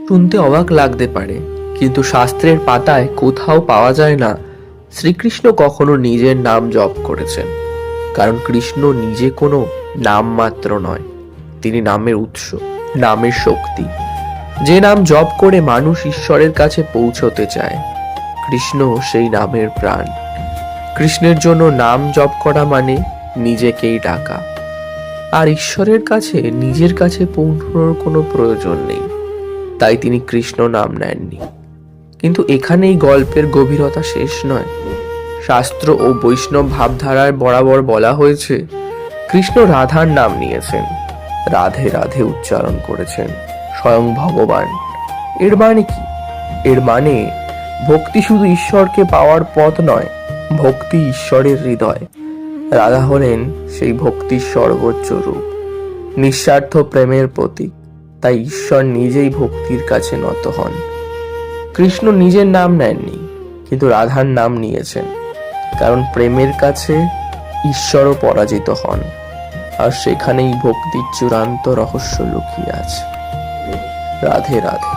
শুনতে অবাক লাগতে পারে, কিন্তু শাস্ত্রের পাতায় কোথাও পাওয়া যায় না শ্রীকৃষ্ণ কখনো নিজের নাম জপ করেছেন। কারণ কৃষ্ণ নিজে কোনো নাম মাত্র নয়, তিনি নামের উৎস, নামের শক্তি। যে নাম জপ করে মানুষ ঈশ্বরের কাছে পৌঁছতে চায়, কৃষ্ণ সেই নামের প্রাণ। কৃষ্ণের জন্য নাম জপ করা মানে নিজেকেই ডাকা, আর ঈশ্বরের কাছে নিজের কাছে পৌঁছানোর কোনো প্রয়োজন নেই। তাই তিনি কৃষ্ণ নাম নেননি। কিন্তু এখানেই গল্পের গভীরতা শেষ নয়। শাস্ত্র ও বৈষ্ণব ভাবধারায় বরাবর বলা হয়েছে কৃষ্ণ রাধার নাম নিয়েছেন, রাধে রাধে উচ্চারণ করেছেন স্বয়ং ভগবান। এর মানে কি? এর মানে ভক্তি শুধু ঈশ্বরকে পাওয়ার পথ নয়, ভক্তি ঈশ্বরের হৃদয়। রাধা হলেন সেই ভক্তির সর্বোচ্চ রূপ, নিঃস্বার্থ প্রেমের প্রতীক। তাই ঈশ্বর নিজেই ভক্তির কাছে নত হন। কৃষ্ণ নিজের নাম নেননি, কিন্তু রাধার নাম নিয়েছেন, কারণ প্রেমের কাছে ঈশ্বরও পরাজিত হন, আর সেখানেই ভক্তির চূড়ান্ত রহস্য লুকিয়ে আছে। রাধে রাধে।